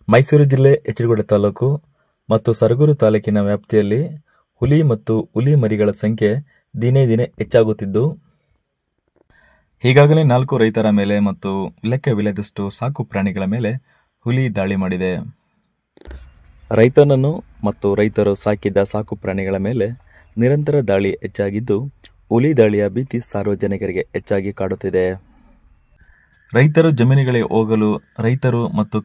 ಮೈಸೂರು ಜಿಲ್ಲೆ ಎಚ್.ಡಿ.ಕೋಟೆ ತಾಲೂಕು ಮತ್ತು ಸರಗೂರು ತಾಲೂಕಿನ ವ್ಯಾಪ್ತಿಯಲ್ಲಿ ಹುಲಿ ಮತ್ತು ಹುಲಿ ಮರಿಗಳ ಸಂಖ್ಯೆ ದಿನೇ ದಿನೇ ಹೆಚ್ಚಾಗುತ್ತಿದ್ದು, ಈಗಾಗಲೇ 4 ರೈತರ ಮೇಲೆ ಮತ್ತು ಲೆಕ್ಕವಿಲ್ಲದಷ್ಟು ಸಾಕು ಪ್ರಾಣಿಗಳ ಮೇಲೆ ಹುಲಿ ದಾಳಿ ಮಾಡಿದೆ. ರೈತನನ್ನು ಮತ್ತು ರೈತರು ಸಾಕಿದ್ದ ಸಾಕು ಪ್ರಾಣಿಗಳ ಮೇಲೆ ನಿರಂತರ ದಾಳಿ ಹೆಚ್ಚಾಗಿದ್ದು, ಹುಲಿ ದಾಳಿಯ ಭೀತಿ ಸಾರ್ವಜನಿಕರಿಗೆ ಹೆಚ್ಚಾಗಿ ಕಾಡುತ್ತಿದೆ. ರೈತರು ಜಮೀನುಗಳಿಗೆ ಹೋಗಲು ರೈತರು ಮತ್ತು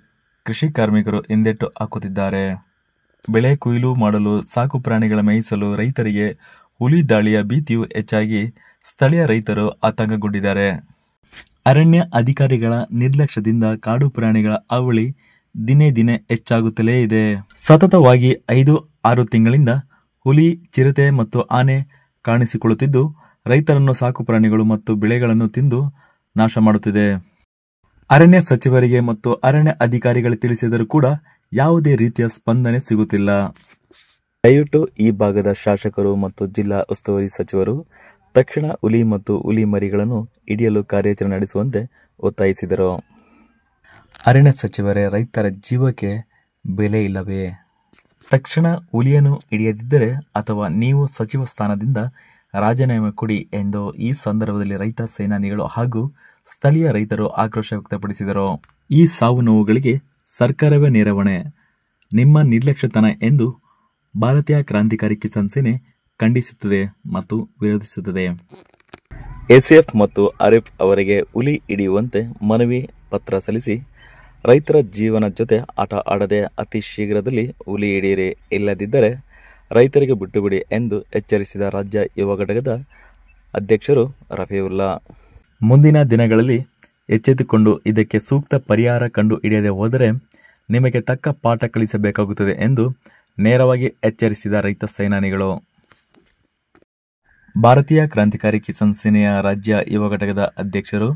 ಕೃಷಿ ಕಾರ್ಮಿಕರು ಹಿಂದೆಟ್ಟು ಹಾಕುತ್ತಿದ್ದಾರೆ. ಬೆಳೆ ಕೊಯ್ಲು ಮಾಡಲು ಸಾಕು ಪ್ರಾಣಿಗಳ ಮೇಯಿಸಲು ರೈತರಿಗೆ ಹುಲಿ ದಾಳಿಯ ಭೀತಿಯು ಹೆಚ್ಚಾಗಿ ಸ್ಥಳೀಯ ರೈತರು ಆತಂಕಗೊಂಡಿದ್ದಾರೆ. ಅರಣ್ಯ ಅಧಿಕಾರಿಗಳ ನಿರ್ಲಕ್ಷ್ಯದಿಂದ ಕಾಡು ಪ್ರಾಣಿಗಳ ಹಾವಳಿ ದಿನೇ ದಿನೇ ಹೆಚ್ಚಾಗುತ್ತಲೇ ಇದೆ. ಸತತವಾಗಿ 5-6 ತಿಂಗಳಿಂದ ಹುಲಿ, ಚಿರತೆ ಮತ್ತು ಆನೆ ಕಾಣಿಸಿಕೊಳ್ಳುತ್ತಿದ್ದು, ರೈತರನ್ನು ಸಾಕು ಪ್ರಾಣಿಗಳು ಮತ್ತು ಬೆಳೆಗಳನ್ನು ತಿಂದು ನಾಶ ಮಾಡುತ್ತಿದೆ. ಅರಣ್ಯ ಸಚಿವರಿಗೆ ಮತ್ತು ಅರಣ್ಯ ಅಧಿಕಾರಿಗಳು ತಿಳಿಸಿದರೂ ಕೂಡ ಯಾವುದೇ ರೀತಿಯ ಸ್ಪಂದನೆ ಸಿಗುತ್ತಿಲ್ಲ. ದಯವಿಟ್ಟು ಈ ಭಾಗದ ಶಾಸಕರು ಮತ್ತು ಜಿಲ್ಲಾ ಉಸ್ತುವಾರಿ ಸಚಿವರು ತಕ್ಷಣ ಹುಲಿ ಮತ್ತು ಹುಲಿ ಮರಿಗಳನ್ನು ಹಿಡಿಯಲು ಕಾರ್ಯಾಚರಣೆ ನಡೆಸುವಂತೆ ಒತ್ತಾಯಿಸಿದರು. ಅರಣ್ಯ ಸಚಿವರೇ, ರೈತರ ಜೀವಕ್ಕೆ ಬೆಲೆ ಇಲ್ಲವೇ? ತಕ್ಷಣ ಹುಲಿಯನ್ನು ಹಿಡಿಯದಿದ್ದರೆ ಅಥವಾ ನೀವು ಸಚಿವ ಸ್ಥಾನದಿಂದ ರಾಜೀನಾಮೆ ಕೊಡಿ ಎಂದು ಈ ಸಂದರ್ಭದಲ್ಲಿ ರೈತ ಸೇನಾನಿಗಳು ಹಾಗೂ ಸ್ಥಳೀಯ ರೈತರು ಆಕ್ರೋಶ ವ್ಯಕ್ತಪಡಿಸಿದರು. ಈ ಸಾವು ನೋವುಗಳಿಗೆ ಸರ್ಕಾರವೇ ನೇರ ಹೊಣೆ, ನಿಮ್ಮ ನಿರ್ಲಕ್ಷ್ಯತನ ಎಂದು ಭಾರತೀಯ ಕ್ರಾಂತಿಕಾರಿ ಕಿಸಾನ್ ಸೇನೆ ಖಂಡಿಸುತ್ತದೆ ಮತ್ತು ವಿರೋಧಿಸುತ್ತದೆ. ಎಸಿಎಫ್ ಮತ್ತು ಆರ್ಎಫ್ ಅವರಿಗೆ ಹುಲಿ ಹಿಡಿಯುವಂತೆ ಮನವಿ ಪತ್ರ ಸಲ್ಲಿಸಿ ರೈತರ ಜೀವನ ಜೊತೆ ಆಟ ಆಡದೆ ಅತಿ ಶೀಘ್ರದಲ್ಲಿ ಹುಲಿ ಹಿಡಿಯಿರಿ, ಇಲ್ಲದಿದ್ದರೆ ರೈತರಿಗೆ ಬಿಟ್ಟುಬಿಡಿ ಎಂದು ಎಚ್ಚರಿಸಿದ ರಾಜ್ಯ ಯುವ ಘಟಕದ ಅಧ್ಯಕ್ಷರು ರಫೀವುಲ್ಲಾ. ಮುಂದಿನ ದಿನಗಳಲ್ಲಿ ಎಚ್ಚೆತ್ತುಕೊಂಡು ಇದಕ್ಕೆ ಸೂಕ್ತ ಪರಿಹಾರ ಕಂಡು ಹಿಡಿಯದೆ ಹೋದರೆ ನಿಮಗೆ ತಕ್ಕ ಪಾಠ ಕಲಿಸಬೇಕಾಗುತ್ತದೆ ಎಂದು ನೇರವಾಗಿ ಎಚ್ಚರಿಸಿದ ರೈತ ಸೇನಾನಿಗಳು. ಭಾರತೀಯ ಕ್ರಾಂತಿಕಾರಿ ಕಿಸಾನ್ ಸೇನೆಯ ರಾಜ್ಯ ಯುವ ಘಟಕದ ಅಧ್ಯಕ್ಷರು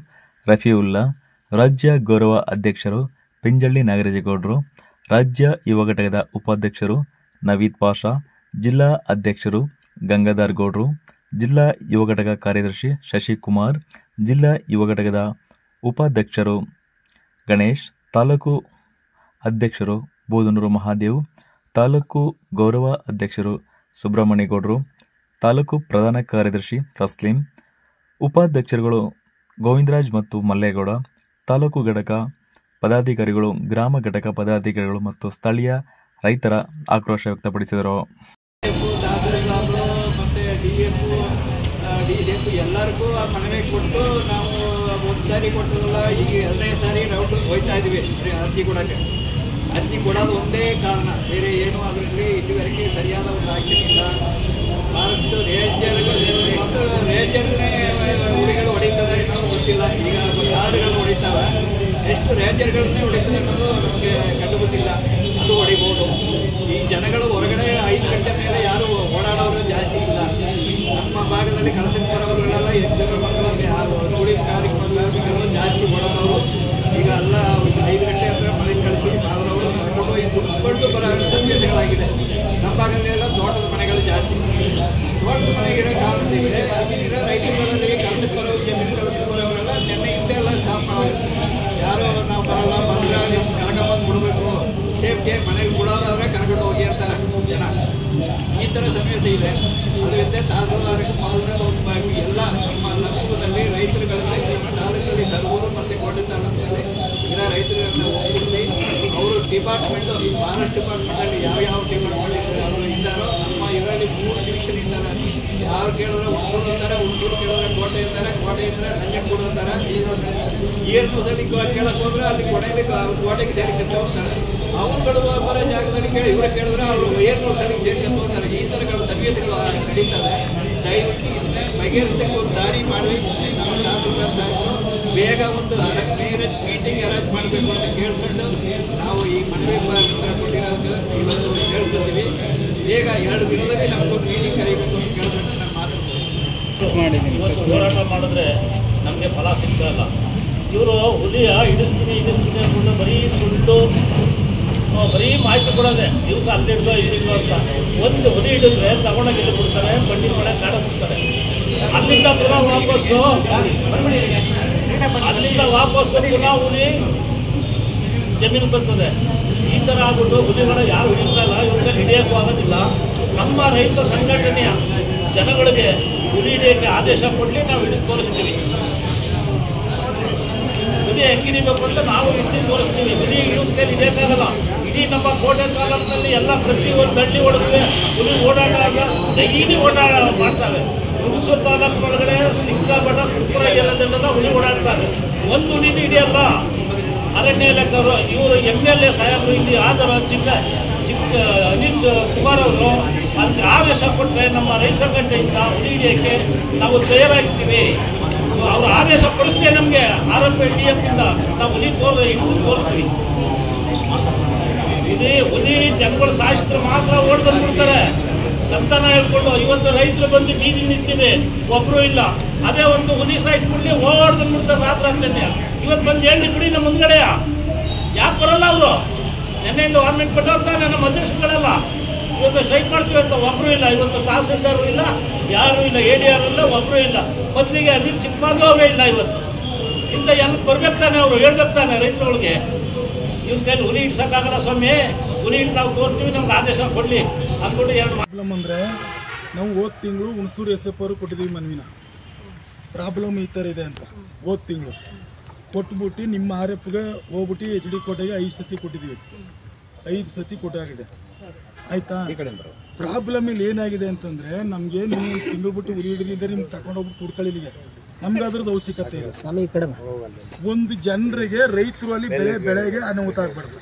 ರಫೀವುಲ್ಲಾ, ರಾಜ್ಯ ಗೌರವ ಅಧ್ಯಕ್ಷರು ಪಿಂಜಳ್ಳಿ ನಾಗರಾಜೇಗೌಡರು, ರಾಜ್ಯ ಯುವ ಘಟಕದ ಉಪಾಧ್ಯಕ್ಷರು ನವೀದ್ ಪಾಷಾ, ಜಿಲ್ಲಾ ಅಧ್ಯಕ್ಷರು ಗಂಗಾಧರ್ ಗೌಡ್ರು, ಜಿಲ್ಲಾ ಯುವ ಘಟಕ ಕಾರ್ಯದರ್ಶಿ ಶಶಿಕುಮಾರ್, ಜಿಲ್ಲಾ ಯುವ ಘಟಕದ ಉಪಾಧ್ಯಕ್ಷರು ಗಣೇಶ್, ತಾಲೂಕು ಅಧ್ಯಕ್ಷರು ಬೋಧನೂರು ಮಹಾದೇವ್, ತಾಲೂಕು ಗೌರವ ಅಧ್ಯಕ್ಷರು ಸುಬ್ರಹ್ಮಣ್ಯಗೌಡರು, ತಾಲೂಕು ಪ್ರಧಾನ ಕಾರ್ಯದರ್ಶಿ ತಸ್ಲೀಂ, ಉಪಾಧ್ಯಕ್ಷರುಗಳು ಗೋವಿಂದರಾಜ್ ಮತ್ತು ಮಲ್ಲೇಗೌಡ, ತಾಲೂಕು ಘಟಕ ಪದಾಧಿಕಾರಿಗಳು, ಗ್ರಾಮ ಘಟಕ ಪದಾಧಿಕಾರಿಗಳು ಮತ್ತು ಸ್ಥಳೀಯ ರೈತರ ಆಕ್ರೋಶ ವ್ಯಕ್ತಪಡಿಸಿದರು. ಎಲ್ಲರಿಗೂ ಮನವಿ ಕೊಟ್ಟು ನಾವು ಒಂದು ಸಾರಿ ಕೊಟ್ಟದಲ್ಲ, ಈಗ 2ನೇ ಸಾರಿ ರೌಂಡ್ ಹೋಗ್ತಾ ಇದ್ವಿ ಅರ್ಜಿ ಕೊಡೋಕ್ಕೆ. ಅರ್ಜಿ ಕೊಡೋದು ಒಂದೇ ಕಾರಣ, ಬೇರೆ ಏನೂ ಅದರಲ್ಲಿ ಇದುವರೆಗೆ ಸರಿಯಾದ ಒಂದು ಆಕ್ಷನ್ ಇಲ್ಲ. ಭಾಳಷ್ಟು ರೇಂಜರ್ನೇ ಹುಲಿಗಳು ಹೊಡಿತದೆ ಅನ್ನೋದು ಗೊತ್ತಿಲ್ಲ. ಈಗ ಗಾರ್ಡ್ಗಳು ಹೊಡಿತಾವೆ, ಎಷ್ಟು ರೇಂಜರ್ಗಳನ್ನೇ ಹೊಡಿತದೆ ಅನ್ನೋದು ನಮಗೆ ಕಂಡು ಗೊತ್ತಿಲ್ಲ. ಅದು ಹೊಡಿಬೋದು. ಈ ಜನಗಳು ಹೊರಗಡೆ 5 ಗಂಟೆ ಮೇಲೆ ಯಾರು ಓಡಾಡೋರು ಜಾಸ್ತಿ ಇಲ್ಲ. ನಮ್ಮ ಭಾಗದಲ್ಲಿ ಕಳಸಕ್ಕೆ ಬರೋರುಗಳೆಲ್ಲ ಹೆಚ್ಚು ಮಕ್ಕಳಲ್ಲಿ ಕೂಲಿ ಕಾರ್ಮಿಕರು ಜಾಸ್ತಿ ಓಡೋದವರು. ಈಗ ಎಲ್ಲ 5 ಗಂಟೆ ಹತ್ರ ಮನೆಗೆ ಕಳಿಸಿ ಅವರವರು ಕರ್ಕೊಂಡು ಬರೋ ಸನ್ನಿವೇಶಗಳಾಗಿದೆ. ನಮ್ಮ ಭಾಗದಲ್ಲೆಲ್ಲ ತೋಟದ ಮನೆಗಳು ಜಾಸ್ತಿ. ತೋಟದ ಮನೆಗಿರೋ ಕಾರಣದಿಂದ ಇರೋ ರೈತರುಗಳಲ್ಲಿ ಕಳಸಕ್ಕೆ ಬರೋ ಜಮೀನು ಕಳಸಕ್ಕೆ ಬರೋರೆಲ್ಲ ನೆನ್ನೆಯಿಂದ ಎಲ್ಲ ಸ್ಟಾಪ್ ಮಾಡೋದು. ಯಾರು ನಾವು ಬರಲ್ಲ, ಬಂದರೆ ನೀವು ಕರ್ಕೊಂಬಂದು ಬಿಡಬೇಕು, ಸೇಫ್ಟಿ ಮನೆಗೆ ಬಿಡೋದಾದ್ರೆ ಕರ್ಕೊಂಡು ಹೋಗಿ ಅಂತಾರೆ ಜನ. ಈ ಥರ ಸನ್ನಿವೇಶ ಇದೆ. ಅದರಿಂದ ತಹಸೀಲ್ದಾರಕ್ಕೆ ಪಾಲ್ಗೊಳ್ಳೋದು ಎಲ್ಲ ನಮ್ಮ ಲಘುದಲ್ಲಿ ರೈತರುಗಳಲ್ಲಿ ತಾಲೂಕಲ್ಲಿ ಸರಗೂರು ಮತ್ತು ಕೋಟೆ ತಾಲೂಕಿನಲ್ಲಿ ಇರೋ ರೈತರುಗಳನ್ನ ಒಗ್ಗೂಡಿಸಿ ಅವರು ಡಿಪಾರ್ಟ್ಮೆಂಟು, ಫಾರೆಸ್ಟ್ ಡಿಪಾರ್ಟ್ಮೆಂಟಲ್ಲಿ ಯಾವ ಡಿಪಾರ್ಟ್ಮೆಂಟ್ ಅವರು ಇದ್ದಾರೋ ನಮ್ಮ ಇದರಲ್ಲಿ 3 ಡಿವಿಷನ್ ಇದ್ದಾರೆ. ಯಾರು ಕೇಳಿದ್ರೆ ಹುಣಸೂರು ಇದ್ದಾರೆ, ಹುಣಸೂರು ಕೇಳಿದ್ರೆ ಕೋಟೆ ಇದ್ದಾರೆ, ಕೋಟೆ ಇದ್ದರೆ ನಂಜನಗೂಡು ಅಂತಾರೆ. ಈರ್ನೂರಲ್ಲಿ ಕೇಳಕ್ಕೆ ಹೋದ್ರೆ ಅಲ್ಲಿ ಕೊನೆಯಲ್ಲಿ ಕೋಟೆಗೆ ಸೇರಿಕೊಂಡು ಹೋಗ್ತಾರೆ. ಅವರುಗಳು ಬರೋ ಜಾಗದಲ್ಲಿ ಕೇಳಿ ಇವರು ಕೇಳಿದ್ರೆ ಅವರು ಏರ್ನೂರು ಸರಿಗೆ ಸೇರಿಕೊಂಡು ಹೋಗ್ತಾರೆ. ಈ ಥರಗಳು ಸನ್ನಿವೇಶಗಳು ನಡೀತವೆ. ದಯವಿಟ್ಟು ಇದನ್ನೇ ಬಗೆಹರಿಸಕ್ಕೆ ಒಂದು ದಾರಿ ಮಾಡಿ ನಮ್ಮ ತಹಸೀಲ್ದಾರ್ ಸಾಹೇಬರು ಬೇಗ ಒಂದು ಮೀಟಿಂಗ್ ಅರೇಂಜ್ ಮಾಡಬೇಕು ಅಂತ ಕೇಳ್ಕೊಂಡು ನಾವು ಈ ಮನವಿ ಕೊಟ್ಟಿರೋದು ಇವತ್ತು ಕೇಳ್ಕೊತೀವಿ. ಬೇಗ 2 ದಿನದಲ್ಲಿ ನಮಗೊಂದು ಮೀಟಿಂಗ್ ಕರೀಬೇಕು ಅಂತ ಕೇಳ್ಕೊಂಡು ನಾನು ಮಾತಾಡ್ತೀನಿ. ಇವತ್ತು ಹೋರಾಟ ಮಾಡಿದ್ರೆ ನಮಗೆ ಫಲ ಸಿಗ್ತಾಯಿಲ್ಲ. ಇವರು ಹುಲಿಯ ಹಿಡಿಸ್ತೀನಿ ಅಂದ್ಕೊಂಡು ಬರೀ ಸುಳ್ಳು, ಬರೀ ಮಾಹಿತಿ ಕೊಡೋದೆ. ದಿವಸ ಅಲ್ಲಿಡ್ದೋ ಇಲ್ಲಿಡ್ದೋ ಅಂತ. ಒಂದು ಹುಲಿ ಹಿಡಿದ್ರೆ ತಗೊಂಡೋಗಿ ಇಲ್ಲಿ ಬಿಡ್ತಾರೆ, ಬಂಡಿ ಮನೆ ಕಾಡಿಸ್ತಾರೆ. ಅಲ್ಲಿಂದ ಪುನಃ ವಾಪಸ್ಸು ಪುನಃ ಹುಲಿ ಜಮೀನು ಬರ್ತದೆ. ಈ ಥರ ಆಗ್ಬಿಟ್ಟು ಹುಲಿಗಳು ಯಾರು ಹಿಡಿತಲ್ಲ, ಇವ್ರಿಗೆ ಹಿಡಿಯೋಕ್ಕೂ ಆಗೋದಿಲ್ಲ. ನಮ್ಮ ರೈತ ಸಂಘಟನೆಯ ಜನಗಳಿಗೆ ಹುಲಿ ಹಿಡಿಯೋಕ್ಕೆ ಆದೇಶ ಕೊಡಲಿ, ನಾವು ಹಿಡಿದು ತೋರಿಸ್ತೀವಿ. ಹುಲಿ ಹೆಂಗೆ ಹಿಡಿಬೇಕು ಅಂತ ನಾವು ಹಿಡಿದು ತೋರಿಸ್ತೀವಿ. ಹುಲಿ ಹಿಡಿಯೋದು ಕೈಲಿ ಹಿಡಿಯೋಕ್ಕಾಗಲ್ಲ. ಇಡೀ ನಮ್ಮ ಕೋಟೆ ತಾಲೂಕಿನಲ್ಲಿ ಎಲ್ಲ ಪ್ರತಿಯೊಂದು ಹಳ್ಳಿ ಒಳಗೆ ಹುಲಿ ಓಡಾಟ ಡೈಲಿ ಓಡಾಟ ಮಾಡ್ತವೆ. ಹುಣಸೂರು ತಾಲೂಕಿನೊಳಗಡೆ ಸಿಂಗಾಪಟ್ಟ, ಕುಕ್ಕುರ ಎಲ್ಲದನ್ನೆಲ್ಲ ಹುಲಿ ಓಡಾಡ್ತಾರೆ. ಒಂದು ಹುಲಿ ಹಿಡಿಯಲ್ಲ. ಅರಣ್ಯ ಇಲಾಖೆಯವರು ಇವರು MLA ಸಾಹೇಬರು ಇಲ್ಲಿ ಆದರ ಚಿಕ್ಕ ಅನಿಲ್ ಕುಮಾರ್ ಅವರು ಅದಕ್ಕೆ ಆದೇಶ ಕೊಟ್ಟರೆ ನಮ್ಮ ರೈತ ಸಂಘಟನೆಯಿಂದ ಹುಲಿ ಹಿಡಿಯೋಕ್ಕೆ ನಾವು ತಯಾರಾಗಿರ್ತೀವಿ. ಅವರು ಆದೇಶ ಕೊಡಿಸ್ತೀವಿ. ನಮಗೆ RFDF ಇಂದ ನಾವು ಹುಲಿ ತೋರ್ತೀವಿ. ಇದೇ ಹುಲಿ ಜನಗಳು ಸಾಯಿಸಿದ್ರೆ ಮಾತ್ರ ಓಡ್ ಬಂದ್ಬಿಡ್ತಾರೆ. ಸಂತಾನ ಹೇಳ್ಕೊಂಡು ಇವತ್ತು ರೈತರು ಬಂದು ಬೀದಿ ನಿಂತೀವಿ, ಒಬ್ಬರು ಇಲ್ಲ. ಅದೇ ಒಂದು ಹುಲಿ ಸಾಯಿಸ್ಬಿಡ್ಲಿ ಓಡ್ ಬಂದ್ಬಿಡ್ತಾರೆ ರಾತ್ರಿ. ಇವತ್ತು ಬಂದು ಹೇಳಿ ಬಿಡಿ ನಮ್ಮ ಮುಂದ್ಗಡೆಯ ಯಾಕೆ ಬರೋಲ್ಲ ಅವರು? ನೆನ್ನೆಯಿಂದ ವಾರ್ಮೆಂಟ್ ಕೊಟ್ಟವ್ರ ನಮ್ಮ ಅಧ್ಯಕ್ಷಗಳೆಲ್ಲ ಇವತ್ತು ಸ್ಟ್ರೈಕ್ ಮಾಡ್ತೀವಿ ಅಂತ ಒಬ್ಬರು ಇಲ್ಲ. ಇವತ್ತು ತಹಸೀಲ್ದಾರು ಇಲ್ಲ, ಯಾರೂ ಇಲ್ಲ, ADR ಇಲ್ಲ, ಒಬ್ಬರು ಇಲ್ಲ. ಮೊದಲಿಗೆ ಅಲ್ಲಿ ಚಿಕ್ಕಮಗಳೂರು ಅವರೇ ಇಲ್ಲ. ಇವತ್ತು ಇಂಥ ಎಲ್ಲ ಬರ್ಬೇಕು ತಾನೆ, ಅವರು ಹೇಳ್ಬೇಕು ತಾನೆ ರೈತರುಗಳಿಗೆ. ಇವ್ರ ಕೈಲಿ ಹುಲಿ ಹಿಡ್ಸೋಕ್ಕಾಗಲ್ಲ ಸ್ವಾಮಿ, ಹುಲಿ ಹಿಟ್ಟು ನಾವು ತೋರ್ತೀವಿ, ನಮ್ಗೆ ಆದೇಶ ಕೊಡಲಿ ಅಂದ್ಬಿಟ್ಟು ಎರಡು ಪ್ರಾಬ್ಲಮ್ ಅಂದರೆ ನಾವು ಹೋದ ತಿಂಗಳು ಹುಣಸೂರು SF ಅವರು ಕೊಟ್ಟಿದ್ದೀವಿ ಮನವಿನ. ಪ್ರಾಬ್ಲಮ್ ಈ ಥರ ಇದೆ ಅಂತ ಹೋದ ತಿಂಗಳು ಕೊಟ್ಬಿಟ್ಟು ನಿಮ್ಮ RFಗೆ ಹೋಗ್ಬಿಟ್ಟು HD ಕೋಟೆಗೆ 5 ಸತಿ ಕೊಟ್ಟಿದ್ದೀವಿ. 5 ಸತಿ ಕೊಟ್ಟಾಗಿದೆ ಆಯಿತಾ. ಪ್ರಾಬ್ಲಮ್ ಇಲ್ಲಿ ಏನಾಗಿದೆ ಅಂತಂದರೆ ನಮಗೆ ನೀವು ತಿಂಗಳು ಬಿಟ್ಟು ಹುಲಿ ಹಿಡಿದಿದ್ದರೆ ನಿಮ್ಗೆ ತಗೊಂಡೋಗ್ಬಿಟ್ಟು ಕುಡ್ಕೊಳ್ಳಿಗೆ ನಮ್ಗೆ ಅದ್ರದ್ದು ಅವಶ್ಯಕತೆ ಇಲ್ಲ. ಒಂದು ಜನರಿಗೆ ರೈತರು ಅಲ್ಲಿ ಬೆಳೆಗೆ ಅನಾಹುತ ಆಗಬಾರ್ದು.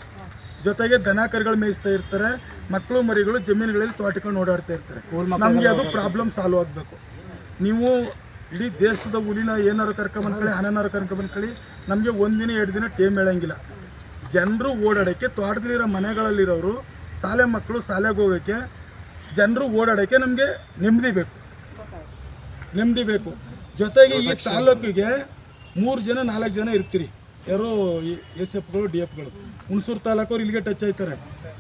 ಜೊತೆಗೆ ದನ ಕರುಗಳು ಮೇಯಿಸ್ತಾ ಇರ್ತಾರೆ, ಮಕ್ಕಳು ಮರಿಗಳು ಜಮೀನುಗಳಲ್ಲಿ ತೋಟಕೊಂಡು ಓಡಾಡ್ತಾ ಇರ್ತಾರೆ. ನಮಗೆ ಅದು ಪ್ರಾಬ್ಲಮ್ ಸಾಲ್ವ್ ಆಗಬೇಕು. ನೀವು ಇಡೀ ದೇಶದ ಹುಲಿನ ಏನಾರು ಕರ್ಕೊಂಬಂದ್ಕೊಳ್ಳಿ, ಆನೆನಾರು ಕರ್ಕೊಂಬಂದ್ಕೊಳ್ಳಿ, ನಮಗೆ ಒಂದಿನ 2 ದಿನ ಟೈಮ್ ಹೇಳಂಗಿಲ್ಲ. ಜನರು ಓಡಾಡೋಕ್ಕೆ, ತೋಟದಲ್ಲಿರೋ ಮನೆಗಳಲ್ಲಿರೋರು ಶಾಲೆ ಮಕ್ಕಳು ಶಾಲೆಗೆ ಹೋಗೋಕ್ಕೆ, ಜನರು ಓಡಾಡೋಕ್ಕೆ ನಮಗೆ ನೆಮ್ಮದಿ ಬೇಕು. ಜೊತೆಗೆ ಈ ತಾಲೂಕಿಗೆ 3 ಜನ 4 ಜನ ಇರ್ತೀರಿ. ಯಾರೋ SFಗಳು DFಗಳು. ಹುಣಸೂರು ತಾಲೂಕವ್ರು ಇಲ್ಲಿಗೆ ಟಚ್ ಆಯ್ತಾರೆ,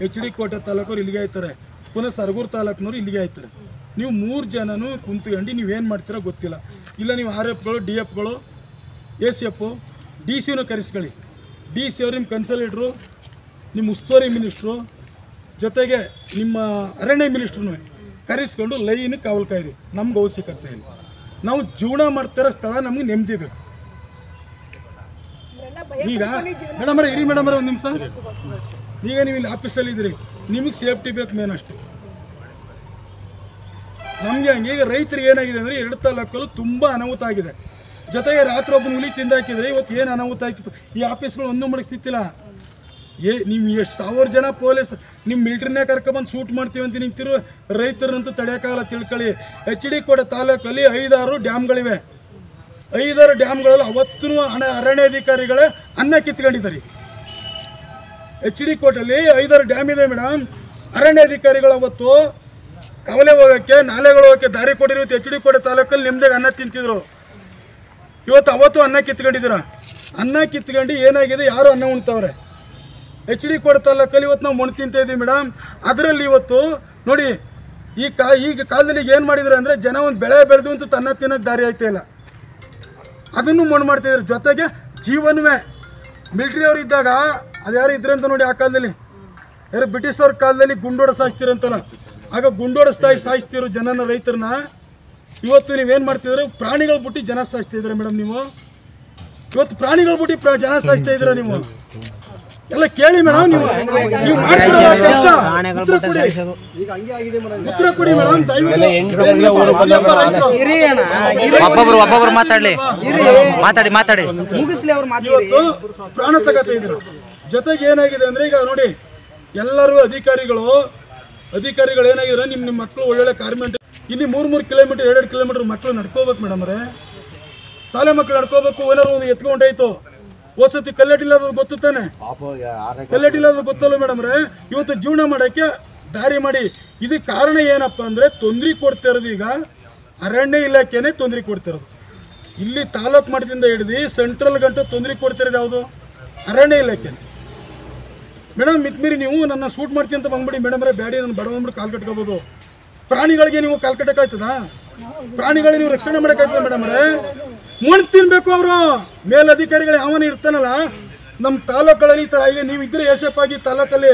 HD ಕೋಟೆ ತಾಲೂಕವ್ರು ಇಲ್ಲಿಗೆ ಆಯ್ತಾರೆ, ಪುನಃ ಸರಗೂರು ತಾಲೂಕಿನವ್ರು ಇಲ್ಲಿಗೆ ಆಯ್ತಾರೆ. ನೀವು 3 ಜನನೂ ಕುಂತ್ಕೊಂಡು ನೀವೇನು ಮಾಡ್ತೀರೋ ಗೊತ್ತಿಲ್ಲ. ಇಲ್ಲ ನೀವು RFಗಳು DFಗಳು ACF DC ಕರೆಸ್ಕೊಳ್ಳಿ. DC ಅವ್ರು ನಿಮ್ಮ ಕನ್ಸಲ್ಟೇಟ್ರು, ನಿಮ್ಮ ಉಸ್ತುವಾರಿ ಮಿನಿಸ್ಟ್ರು, ಜೊತೆಗೆ ನಿಮ್ಮ ಅರಣ್ಯ ಮಿನಿಸ್ಟ್ರೂ ಕರೆಸ್ಕೊಂಡು ಲೈನ್ ಕಾವಲು ಕಾಯಿರಿ. ನಮ್ಗೆ ಅವಶ್ಯಕತೆ ಇಲ್ಲ. ನಾವು ಜೀವನ ಮಾಡ್ತಿರೋ ಸ್ಥಳ ನಮ್ಗೆ ನೆಮ್ಮದಿ ಬೇಕು. ಈಗ ಮೇಡಮರೇ ಇರಿ, ಮೇಡಮರೇ ಒಂದು ನಿಮಿಷ. ಈಗ ನೀವು ಇಲ್ಲಿ ಆಫೀಸಲ್ಲಿ ಇದ್ದೀರಿ, ನಿಮಗೆ ಸೇಫ್ಟಿ ಬೇಕು ಮೇನ್ ಅಷ್ಟೇ. ನಮಗೆ ಹಂಗೆ ಈಗ ರೈತರಿಗೆ ಏನಾಗಿದೆ ಅಂದರೆ 2 ತಾಲೂಕಲ್ಲೂ ತುಂಬ ಅನಾಹುತ ಆಗಿದೆ. ಜೊತೆಗೆ ರಾತ್ರಿ ಒಬ್ಬನ ಹುಲಿ ತಿಂದಾಕಿದ್ರೆ ಇವತ್ತು ಏನು ಅನಾಹುತ ಆಗ್ತಿತ್ತು. ಈ ಆಫೀಸ್ಗಳು ಒಂದೂ ಮಡಗಿಸ್ತಿತ್ತಿಲ್ಲ. ನೀವು ಎಷ್ಟು 1000 ಜನ ಪೊಲೀಸ್ ನಿಮ್ಮ ಮಿಲ್ಟ್ರಿನೇ ಕರ್ಕೊಬಂದು ಶೂಟ್ ಮಾಡ್ತೀವಿ ಅಂತ ನಿಂತಿರೋ ರೈತರನ್ನಂತೂ ತಡೆಯೋಕ್ಕಾಗಲ್ಲ. ತಿಳ್ಕೊಳ್ಳಿ, HD ಕೋಟೆ ತಾಲೂಕಲ್ಲಿ 5-6 ಡ್ಯಾಮ್ಗಳಿವೆ. 5-6 ಡ್ಯಾಮ್ಗಳಲ್ಲಿ ಅವತ್ತೂ ಅರಣ್ಯಾಧಿಕಾರಿಗಳೇ ಅನ್ನ ಕಿತ್ಕೊಂಡಿದ್ದಾರೆ. HD ಕೋಟೆಯಲ್ಲಿ 5-6 ಡ್ಯಾಮ್ ಇದೆ ಮೇಡಮ್. ಅರಣ್ಯಾಧಿಕಾರಿಗಳು ಅವತ್ತು ಕವಲೆ ಹೋಗೋಕ್ಕೆ, ನಾಲೆಗಳು ಹೋಗೋಕ್ಕೆ ದಾರಿ ಕೊಟ್ಟಿರೋದು HD ಕೋಟೆ ತಾಲೂಕಲ್ಲಿ ನಿಮ್ಮದೇ ಅನ್ನ ತಿಂತಿದ್ರು. ಅವತ್ತು ಅನ್ನ ಕಿತ್ಕೊಂಡಿದ್ದೀರ. ಅನ್ನ ಕಿತ್ಕೊಂಡು ಏನಾಗಿದೆ, ಯಾರು ಅನ್ನ ಉಣ್ತವ್ರೆ. HD ಕೋಟೆ ತಾಲೂಕಲ್ಲಿ ಇವತ್ತು ನಾವು ಮಣ್ಣು ತಿಂತಾ ಇದ್ದೀವಿ ಮೇಡಮ್. ಅದರಲ್ಲಿ ಇವತ್ತು ನೋಡಿ ಈಗ ಕಾಲದಲ್ಲಿ ಏನು ಮಾಡಿದ್ದಾರೆ ಅಂದರೆ ಜನ ಒಂದು ಬೆಳೆ ಬೆಳೆದು ಅಂತೂ ತನ್ನ ತಿನ್ನೋಕ್ಕೆ ದಾರಿ ಆಯ್ತಾ ಇಲ್ಲ, ಅದನ್ನು ಮಣ್ಣು ಮಾಡ್ತಾಯಿದ್ದಾರೆ. ಜೊತೆಗೆ ಜೀವನವೇ ಮಿಲ್ಟ್ರಿ ಅವರು ಇದ್ದಾಗ ಅದು ಯಾರು ಇದ್ರಂತ ನೋಡಿ, ಆ ಕಾಲದಲ್ಲಿ ಯಾರು ಬ್ರಿಟಿಷವ್ರ ಕಾಲದಲ್ಲಿ ಗುಂಡೋಡ ಸಾಯಿಸ್ತಿರಂತಲ್ಲ, ಆಗ ಗುಂಡೋಡಿಸ್ತಾ ಸಾಯಿಸ್ತಿರೋ ಜನನ ರೈತರನ್ನ ಇವತ್ತು ನೀವೇನು ಮಾಡ್ತಿದ್ರೆ ಪ್ರಾಣಿಗಳು ಬಿಟ್ಟು ಜನ ಸಾಯಿಸ್ತಿದ್ರೆ ಮೇಡಮ್. ನೀವು ಇವತ್ತು ಪ್ರಾಣಿಗಳು ಬಿಟ್ಟು ಜನ ಸಾಯಿಸ್ತಾ ಇದ್ದೀರಾ ನೀವು ಎಲ್ಲ ಕೇಳಿ ಮೇಡಮ್. ನೀವು ಮಾಡ್ತಿರೋ ಕೆಲಸ ಉತ್ತರ ಕೊಡಿ ಮೇಡಮ್. ಒಬ್ಬೊಬ್ರು ಮಾತಾಡಿ ಮುಗಿಸ್ಲಿ ಅವ್ರು. ಇವತ್ತು ಪ್ರಾಣ ತಗೋತಾ ಇದ್ರು. ಜೊತೆಗೆ ಏನಾಗಿದೆ ಅಂದ್ರೆ ಈಗ ನೋಡಿ ಎಲ್ಲರೂ ಅಧಿಕಾರಿಗಳು ಏನಾಗಿದ್ರೆ ನಿಮ್ಮ ಮಕ್ಕಳು ಒಳ್ಳೊಳ್ಳೆ ಕಾರ್ಮೆಂಟ್ ಇಲ್ಲಿ 3 ಕಿಲೋಮೀಟರ್ 2 ಕಿಲೋಮೀಟರ್ ಮಕ್ಕಳು ನಡ್ಕೋಬೇಕು ಮೇಡಮ್ ಅವರೇ. ಶಾಲೆ ಮಕ್ಕಳು ನಡ್ಕೋಬೇಕು. ಏನಾರು ಒಂದು ಎತ್ಕೊಂಡಾಯ್ತು ವಸತಿ ಕಲ್ಲಟ್ಟಿಲ್ಲದ ಗೊತ್ತು ತಾನೆ, ಕಲ್ಲಟ್ಟಿಲ್ಲದ ಗೊತ್ತಲ್ಲ ಮೇಡಮ್ ರೇ. ಇವತ್ತು ಜೀವನ ಮಾಡೋಕ್ಕೆ ದಾರಿ ಮಾಡಿ. ಇದಕ್ಕೆ ಕಾರಣ ಏನಪ್ಪ ಅಂದರೆ ತೊಂದರೆ ಕೊಡ್ತಾ ಇರೋದು ಈಗ ಅರಣ್ಯ ಇಲಾಖೆನೇ ತೊಂದರೆ ಕೊಡ್ತಿರೋದು. ಇಲ್ಲಿ ತಾಲೂಕು ಮಟ್ಟದಿಂದ ಹಿಡಿದು ಸೆಂಟ್ರಲ್ ಗಂಟು ತೊಂದರೆ ಕೊಡ್ತಿರೋದು ಯಾವುದು? ಅರಣ್ಯ ಇಲಾಖೆನೇ ಮೇಡಮ್. ಮಿತ್ಮೀರಿ ನೀವು ನನ್ನ ಶೂಟ್ ಮಾಡ್ತೀನಿ ಅಂತ ಬಂದ್ಬಿಡಿ ಮೇಡಮ್ ರೇ, ಬ್ಯಾಡಿ ನನ್ನ ಬಡವಂದ್ಬಿಟ್ಟು ಕಾಲು ಕಟ್ಕೋಬೋದು. ಪ್ರಾಣಿಗಳಿಗೆ ನೀವು ಕಾಲು ಕಟ್ಟಕ್ಕಾಯ್ತದ? ಪ್ರಾಣಿಗಳಿಗೆ ನೀವು ರಕ್ಷಣೆ ಮಾಡೋಕ್ಕಾಯ್ತದ ಮೇಡಮ್ ರೇ? ಮಣ್ಣು ತಿನ್ಬೇಕು ಅವರು ಮೇಲಧಿಕಾರಿಗಳು ಯಾವನ ಇರ್ತಾನಲ್ಲ ನಮ್ಮ ತಾಲೂಕಲ್ಲಿ ಈ ಥರ ಈಗ ನೀವು ಇದ್ರೆ ಎಸೆಪ್ ಆಗಿ ತಾಲೂಕಲ್ಲಿ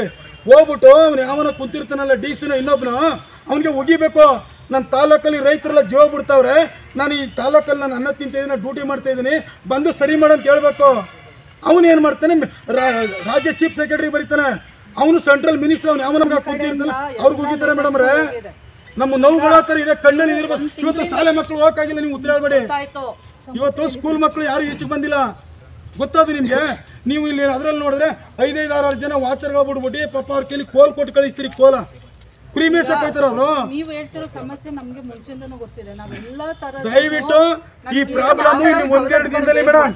ಹೋಗ್ಬಿಟ್ಟು ಅವ್ನು ಯಾವನ ಕುಂತಿರ್ತಾನಲ್ಲ ಡಿ ಸಿನ ಇನ್ನೊಬ್ಬನ ಅವನಿಗೆ ಒಗಿಬೇಕು. ನನ್ನ ತಾಲೂಕಲ್ಲಿ ರೈತರೆಲ್ಲ ಜೀವ ಬಿಡ್ತಾವ್ರೆ, ನಾನು ಈ ತಾಲೂಕಲ್ಲಿ ನಾನು ಅನ್ನ ತಿಂತಿದ್ದೀನಿ, ಡ್ಯೂಟಿ ಮಾಡ್ತಾಯಿದ್ದೀನಿ, ಬಂದು ಸರಿ ಮಾಡಂತ ಹೇಳ್ಬೇಕು. ಅವನು ಏನು ಮಾಡ್ತಾನೆ, ರಾಜ್ಯ ಚೀಫ್ ಸೆಕ್ರೆಟರಿ ಬರೀತಾನೆ, ಅವನು ಸೆಂಟ್ರಲ್ ಮಿನಿಸ್ಟರ್, ಅವ್ನು ಯಾವನ ಕುಂತಿರ್ತಾನೆ ಅವ್ರಿಗೆ ಹೋಗಿದ್ದಾರೆ. ಮೇಡಮ್ರೆ ನಮ್ಮ ನೋವುಗಳ ಥರ ಇದೆ, ಕಣ್ಣಲ್ಲಿ ಇರ್ಬೇಕು. ಇವತ್ತು ಶಾಲೆ ಮಕ್ಕಳು ಹೋಗಕ್ಕಾಗಿಲ್ಲ, ನೀವು ಉತ್ತರ ಹೇಳ್ಬೇಡಿ. ಇವತ್ತು ಸ್ಕೂಲ್ ಮಕ್ಕಳು ಯಾರು ಈಚೆಗೆ ಬಂದಿಲ್ಲ, ಗೊತ್ತಾದ್ರು ನಿಮಗೆ. ನೀವು ಇಲ್ಲಿ ಅದರಲ್ಲಿ ನೋಡಿದ್ರೆ 5-6 ಜನ ವಾಚರ್ಗಾಗ್ಬಿಡ್ಬಿಟ್ಟು ಪಾಪ ಅವ್ರ ಕೈಲಿ ಕೋಲ್ ಕೊಟ್ಟು ಕಳಿಸ್ತೀರಿ. ಕೋಲ ಕುರಿ ಮೇಸಕ್ ಹೋಗ್ತಾರ ಅವರು. ನೀವು ಹೇಳ್ತಿರೋ ಸಮಸ್ಯೆ ನಮಗೆ ಮುಂಚೆಯಿಂದನೂ ಗೊತ್ತಿದೆ. ನಾವೆಲ್ಲ ತರ ದಯವಿಟ್ಟು ಈ ಪ್ರಾಬ್ಲಮ್ ಇನ್ನು 1-2 ದಿನದಲ್ಲಿ ಮೇಡಮ್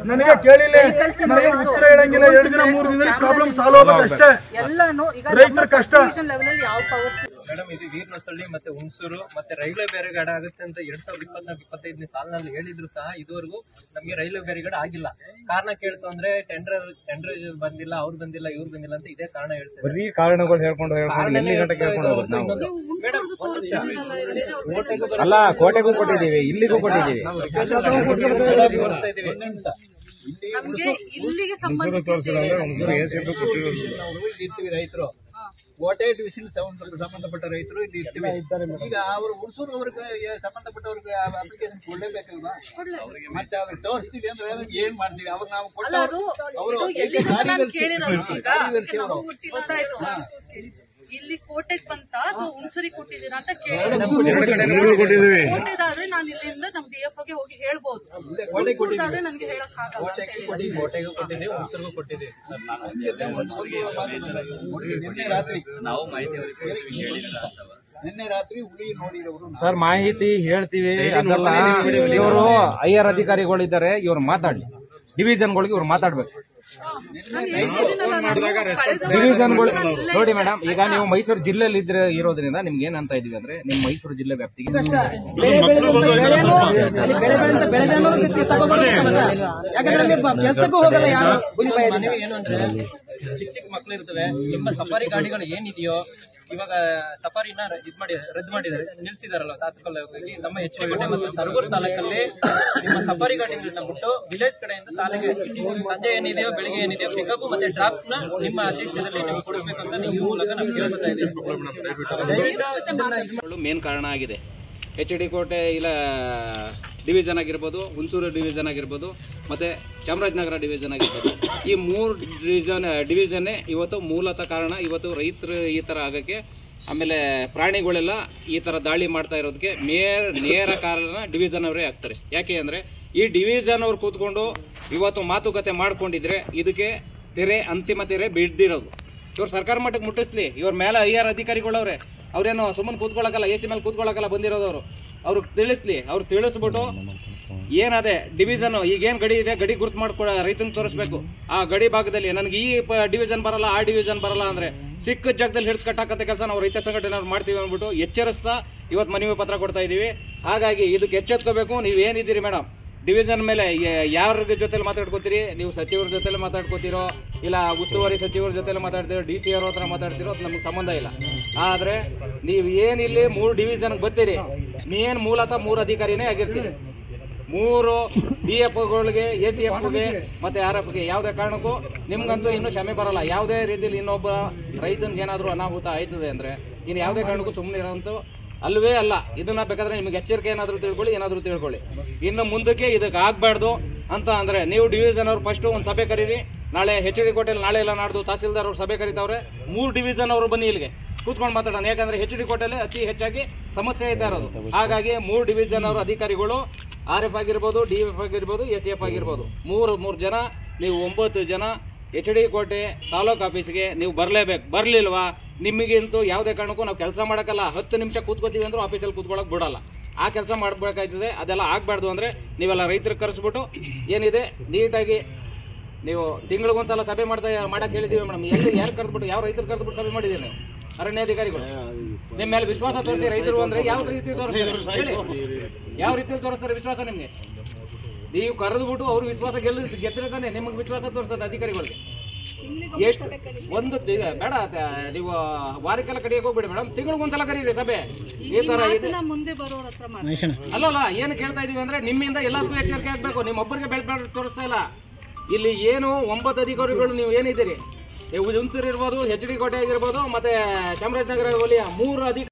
ನನಗೆ ಕೇಳಿಲ್ಲ, ನನಗೆ ಉತ್ತರ ಹೇಳಂಗಿಲ್ಲ. 2 ದಿನ 3 ದಿನದಲ್ಲಿ ಪ್ರಾಬ್ಲಮ್ ಸಾಲ್ವ್ ಆಗ್ಬೇಕು ಅಷ್ಟೇ. ಎಲ್ಲಾನು ಈಗ ರೈತರ ಕಷ್ಟ ಲೆವೆಲ್ ಅಲ್ಲಿ ಯಾವ ಪವರ್ಸ್ ಮೇಡಮ್ ಇದು ವೀರನಹೊಸಳ್ಳಿ ಮತ್ತೆ ಹುಣಸೂರು ಮತ್ತೆ ರೈಲ್ವೆ ಬ್ಯಾರಿಗೇಡ್ ಆಗುತ್ತೆ ಅಂತ 2024-25ನೇ ಸಾಲಿನಲ್ಲಿ ಹೇಳಿದ್ರು ಸಹ ಇದುವರೆಗೂ ನಮಗೆ ರೈಲ್ವೆ ಬ್ಯಾರಿಗೇಡ್ ಆಗಿಲ್ಲ. ಕಾರಣ ಕೇಳ್ತು ಅಂದ್ರೆ ಟೆಂಡರ್ ಬಂದಿಲ್ಲ, ಅವ್ರು ಬಂದಿಲ್ಲ, ಇವ್ರು ಬಂದಿಲ್ಲ ಅಂತ ಇದೇ ಕಾರಣ ಹೇಳ್ತಾರೆ. ಬರೀ ಕಾರಣಗಳು ಹೇಳ್ಕೊಂಡು ಅಲ್ಲ, ಕೋಟೆಗೂ ಕೊಟ್ಟಿದ್ದೀವಿ, ಇಲ್ಲಿಗೂ ಕೊಟ್ಟಿದ್ದೀವಿ. ನಮಗೆ ಇಲ್ಲಿಗೆ ಸಂಬಂಧಿಸಿದ ರೈತರು ಕೋಟೆ ಡಿವಿಷನ್ ಸಂಬಂಧಪಟ್ಟ ರೈತರು ಇಲ್ಲಿ ಇರ್ತೀವಿ. ಈಗ ಅವರು ಹುಣಸೂರು ಅವ್ರಿಗೆ ಸಂಬಂಧಪಟ್ಟವ್ರಿಗೆ ಅಪ್ಲಿಕೇಶನ್ ಕೊಡ್ಲೇಬೇಕಲ್ವಾ? ಮತ್ತೆ ಅವ್ರಿಗೆ ತೋರಿಸ್ತೀವಿ ಅಂದ್ರೆ ಏನ್ ಮಾಡ್ತೀವಿ? ಅವಾಗ ನಾವು ಗೊತ್ತಾಯ್ತು. ಇಲ್ಲಿ ಕೋಟೆಗೆ ಬಂತ ಅಥವಾ ಹುಣಸೂರಿಗೆ ಕೊಟ್ಟಿದ್ದೀರಾ ಅಂತ ಕೇಳಿದ್ರೆ ಕೋಟೆದಾದ್ರೆ ನಾನು ಇಲ್ಲಿಂದ ನಮ್ DF ಗೆ ಹೋಗಿ ಹೇಳ್ಬೋದು, ಹುಣಸೂರಾದ್ರೆ ನನಗೆ ಹೇಳಕ್ ಆಗಲ್ಲ. ಕೋಟೆಗೂ ಕೊಟ್ಟಿದ್ದೀವಿ, ಹುಣಸೂರಿಗೂ ಕೊಟ್ಟಿದ್ದೀವಿ. ನಿನ್ನೆ ರಾತ್ರಿ ಹುಳಿ ನೋಡಿರೋರು ಸರ್ ಮಾಹಿತಿ ಹೇಳ್ತೀವಿ. ಅದೆಲ್ಲ ಇವರು ಹೈಯರ್ ಅಧಿಕಾರಿಗಳಿದ್ದಾರೆ, ಇವ್ರು ಮಾತಾಡಿ ಡಿವಿಷನ್ಗಳಿಗೆ ಇವ್ರು ಮಾತಾಡ್ಬೇಕು. ಡಿವಿಷನ್ಗಳು ನೋಡಿ ಮೇಡಮ್, ಈಗ ನೀವು ಮೈಸೂರು ಜಿಲ್ಲೆಯಲ್ಲಿ ಇರೋದ್ರಿಂದ ನಿಮ್ಗೆ ಏನಂತ ಇದೀವಿ ಅಂದ್ರೆ ನಿಮ್ಮ ಮೈಸೂರು ಜಿಲ್ಲೆ ವ್ಯಾಪ್ತಿಗೆ ಏನು ಅಂದ್ರೆ ಚಿಕ್ಕ ಚಿಕ್ಕ ಮಕ್ಳು ಇರ್ತವೆ. ನಿಮ್ಮ ಸಫಾರಿ ಗಾಡಿಗಳು ಏನಿದೆಯೋ ಇವಾಗ ಸಫಾರಿನ ರದ್ದು ಮಾಡಿದ್ದಾರೆ, ನಿಲ್ಸಿದಾರಲ್ಲ ತಾತ್ಕಾಲಿಕವಾಗಿ. ನಮ್ಮ ಹೆಚ್ಚಿನಕೋಟೆ ಮತ್ತು ಸರಗೂರು ತಾಲೂಕಲ್ಲಿ ನಿಮ್ಮ ಸಫಾರಿ ಗಾಡಿಗಳನ್ನ ಬಿಟ್ಟು ವಿಲೇಜ್ ಕಡೆಯಿಂದ ಸಾಲಿಗೆ ಸಂಜೆ ಏನಿದೆಯೋ ಬೆಳಿಗ್ಗೆ ಏನಿದೆಯೋ ಪಿಕಪ್ ಮತ್ತೆ ಡ್ರಾಪ್ ನ ನಿಮ್ಮ ಅಧ್ಯಕ್ಷದಲ್ಲಿ ನೀವು ಕೊಡಬೇಕು ಅಂತ ಈ ಮೂಲಕ ನಾವು ಕೇಳ್ಕೊತಾ ಇದ್ದೀವಿ. ಮೇನ್ ಕಾರಣ ಆಗಿದೆ. HD ಕೋಟೆ ಇಲ್ಲ ಡಿವಿಷನ್ ಆಗಿರ್ಬೋದು, ಹುಣಸೂರು ಡಿವಿಷನ್ ಆಗಿರ್ಬೋದು, ಮತ್ತು ಚಾಮರಾಜನಗರ ಡಿವಿಷನ್ ಆಗಿರ್ಬೋದು. ಈ 3 ಡಿವಿಷನ್ನೇ ಇವತ್ತು ಮೂಲತಃ ಕಾರಣ. ಇವತ್ತು ರೈತರು ಈ ಥರ ಆಗೋಕ್ಕೆ, ಆಮೇಲೆ ಪ್ರಾಣಿಗಳೆಲ್ಲ ಈ ಥರ ದಾಳಿ ಮಾಡ್ತಾ ಇರೋದಕ್ಕೆ ನೇರ ಕಾರಣ ಡಿವಿಷನ್ ಅವರೇ ಆಗ್ತಾರೆ. ಯಾಕೆ ಅಂದರೆ ಈ ಡಿವಿಷನ್ ಅವ್ರು ಕೂತ್ಕೊಂಡು ಇವತ್ತು ಮಾತುಕತೆ ಮಾಡ್ಕೊಂಡಿದ್ರೆ ಇದಕ್ಕೆ ಅಂತಿಮ ತೆರೆ ಬಿಡ್ದಿರೋದು. ಇವ್ರು ಸರ್ಕಾರ ಮಟ್ಟಕ್ಕೆ ಮುಟ್ಟಿಸ್ಲಿ, ಇವ್ರ ಮೇಲೆ ಹೈಯರ್ ಅಧಿಕಾರಿಗಳವ್ರೆ, ಅವ್ರೇನು ಸುಮ್ಮನೆ ಕೂತ್ಕೊಳ್ಳೋಕ್ಕಲ್ಲ, AC ಮೇಲೆ ಕೂತ್ಕೊಳ್ಳೋಕ್ಕಲ್ಲ ಬಂದಿರೋದವರು. ಅವ್ರಿಗೆ ತಿಳಿಸ್ಲಿ, ಅವ್ರು ತಿಳಿಸ್ಬಿಟ್ಟು ಏನಾದೆ ಡಿವಿಷನ್ ಈಗೇನು ಗಡಿ ಇದೆ ಗಡಿ ಗುರುತು ಮಾಡ್ಕೊಡ ರೈತನ ತೋರಿಸ್ಬೇಕು. ಆ ಗಡಿ ಭಾಗದಲ್ಲಿ ನನಗೆ ಈ ಡಿವಿಷನ್ ಬರಲ್ಲ, ಆ ಡಿವಿಷನ್ ಬರಲ್ಲ ಅಂದರೆ ಸಿಕ್ಕ ಜಾಗದಲ್ಲಿ ಹಿಡಿಸ್ಕಟ್ಟಕ್ಕಂಥ ಕೆಲಸ ನಾವು ರೈತ ಸಂಘಟನೆ ಮಾಡ್ತೀವಿ ಅಂದ್ಬಿಟ್ಟು ಎಚ್ಚರಿಸ್ತಾ ಇವತ್ತು ಮನವಿ ಪತ್ರ ಕೊಡ್ತಾ ಇದ್ದೀವಿ. ಹಾಗಾಗಿ ಇದಕ್ಕೆ ಎಚ್ಚೆತ್ಕೋಬೇಕು. ನೀವೇನಿದ್ದೀರಿ ಮೇಡಮ್, ಡಿವಿಷನ್ ಮೇಲೆ ಯಾರ ಜೊತೆಲಿ ಮಾತಾಡ್ಕೋತೀರಿ? ನೀವು ಸಚಿವರ ಜೊತೆಲಿ ಮಾತಾಡ್ಕೋತೀರೋ, ಇಲ್ಲ ಉಸ್ತುವಾರಿ ಸಚಿವರ ಜೊತೆಲಿ ಮಾತಾಡ್ತೀರೋ, DC ಅವ್ರ ಹತ್ರ ಮಾತಾಡ್ತಿರೋ, ಅದು ನಮಗೆ ಸಂಬಂಧ ಇಲ್ಲ. ಆದರೆ ನೀವು ಏನಿಲ್ಲಿ 3 ಡಿವಿಷನ್ಗೆ ಬರ್ತೀರಿ, ನೀವೇನು ಮೂಲತಃ 3 ಅಧಿಕಾರಿನೇ ಆಗಿರ್ತೀರಿ. 3 DFಗಳಿಗೆ, ACFಗೆ ಮತ್ತು RFಗೆ ಯಾವುದೇ ಕಾರಣಕ್ಕೂ ನಿಮ್ಗಂತೂ ಇನ್ನೂ ಕ್ಷಮೆ ಬರಲ್ಲ. ಯಾವುದೇ ರೀತಿಯಲ್ಲಿ ಇನ್ನೊಬ್ಬ ರೈತನಿಗೆ ಏನಾದರೂ ಅನಾಹುತ ಆಯ್ತದೆ ಅಂದರೆ ಇನ್ನು ಯಾವುದೇ ಕಾರಣಕ್ಕೂ ಸುಮ್ಮನೆ ಇರೋಂತೂ ಅಲ್ವೇ ಅಲ್ಲ. ಇದನ್ನ ಬೇಕಾದ್ರೆ ನಿಮಗೆ ಎಚ್ಚರಿಕೆ ಏನಾದರೂ ತಿಳ್ಕೊಳ್ಳಿ, ಏನಾದರೂ ತಿಳ್ಕೊಳ್ಳಿ. ಇನ್ನು ಮುಂದಕ್ಕೆ ಇದಕ್ಕೆ ಆಗಬಾರ್ದು ಅಂತ ಅಂದರೆ ನೀವು ಡಿವಿಷನ್ ಅವ್ರು ಫಸ್ಟು ಒಂದು ಸಭೆ ಕರೀರಿ. ನಾಳೆ HD ಕೋಟೆಯಲ್ಲಿ ನಾಳೆ ಎಲ್ಲ ನಾಡ್ದು ತಹಸೀಲ್ದಾರ್ ಅವ್ರು ಸಭೆ ಕರೀತಾವ್ರೆ. 3 ಡಿವಿಷನ್ ಅವರು ಬನ್ನಿ ಇಲ್ಲಿಗೆ ಕೂತ್ಕೊಂಡು ಮಾತಾಡೋಣ. ಯಾಕಂದರೆ HD ಕೋಟೆಯಲ್ಲಿ ಅತಿ ಹೆಚ್ಚಾಗಿ ಸಮಸ್ಯೆ ಐತಾ ಇರೋದು. ಹಾಗಾಗಿ 3 ಡಿವಿಷನ್ ಅವ್ರ ಅಧಿಕಾರಿಗಳು RF ಆಗಿರ್ಬೋದು, DF ಆಗಿರ್ಬೋದು, ACF ಆಗಿರ್ಬೋದು, 3 ಜನ, ನೀವು 9 ಜನ HD ಕೋಟೆ ತಾಲೂಕು ಆಫೀಸ್ಗೆ ನೀವು ಬರಲೇಬೇಕು. ಬರಲಿಲ್ವಾ ನಿಮಗಂತೂ ಯಾವುದೇ ಕಾರಣಕ್ಕೂ ನಾವು ಕೆಲಸ ಮಾಡೋಕ್ಕಲ್ಲ. 10 ನಿಮಿಷ ಕೂತ್ಕೋತೀವಿ ಅಂದರೂ ಆಫೀಸಲ್ಲಿ ಕೂತ್ಕೊಳ್ಳೋಕೆ ಬಿಡೋಲ್ಲ. ಆ ಕೆಲಸ ಮಾಡಬೇಕಾಯ್ತದೆ. ಅದೆಲ್ಲ ಆಗಬಾರ್ದು ಅಂದರೆ ನೀವೆಲ್ಲ ರೈತರಿಗೆ ಕರೆಸ್ಬಿಟ್ಟು ಏನಿದೆ ನೀಟಾಗಿ ನೀವು ತಿಂಗಳಿಗೊಂದ್ಸಲ ಸಭೆ ಮಾಡಕ್ಕೆ ಹೇಳಿದ್ದೀವಿ ಮೇಡಮ್. ಯಾರು ಕರೆದ್ಬಿಟ್ಟು ಯಾವ ರೈತರು ಕರೆದ್ಬಿಟ್ಟು ಸಭೆ ಮಾಡಿದ್ದೀವಿ ನೀವು? ಅರಣ್ಯಾಧಿಕಾರಿಗಳು ನಿಮ್ಮ ಮೇಲೆ ವಿಶ್ವಾಸ ತೋರಿಸಿ ರೈತರು ಅಂದರೆ ಯಾವ ರೀತಿ ತೋರಿಸ್ತಾರೆ? ಯಾವ ರೀತಿಯಲ್ಲಿ ತೋರಿಸ್ತಾರೆ ವಿಶ್ವಾಸ ನಿಮಗೆ? ನೀವು ಕರೆದ್ಬಿಟ್ಟು ಅವ್ರ ವಿಶ್ವಾಸ ಗೆದ್ದರೆ ತಾನೆ ನಿಮಗೆ ವಿಶ್ವಾಸ ತೋರಿಸೋದು ಅಧಿಕಾರಿಗಳಿಗೆ. ಎಷ್ಟು ಒಂದು ಬೇಡ, ನೀವು ವಾರಕ್ಕೆಲ್ಲ ಕಡಿಯಕ್ಕೆ ಹೋಗ್ಬೇಡಿ ಮೇಡಮ್, ತಿಂಗಳಿಗೊಂದ್ಸಲ ಕರೀರಿ ಸಭೆ. ಈ ತರ ಮುಂದೆ ಬರೋರ ಹತ್ರ ಅಲ್ಲಲ್ಲ ಏನು ಕೇಳ್ತಾ ಇದೀವಿ ಅಂದ್ರೆ ನಿಮ್ಮಿಂದ ಎಲ್ಲರಿಗೂ ಎಚ್ಚರಿಕೆ ಆಗ್ಬೇಕು. ನಿಮ್ಮೊಬ್ಬರಿಗೆ ಬೆಳ್ ತೋರಿಸ್ತಾ ಇಲ್ಲ. ಇಲ್ಲಿ ಏನು 9 ಅಧಿಕಾರಿಗಳು ನೀವು ಏನಿದ್ದೀರಿ, ಹುಣಸೂರು ಇರ್ಬೋದು, HD ಕೋಟೆ ಆಗಿರ್ಬೋದು, ಮತ್ತೆ ಚಾಮರಾಜನಗರ ವಲಯ 3 ಅಧಿಕಾರಿ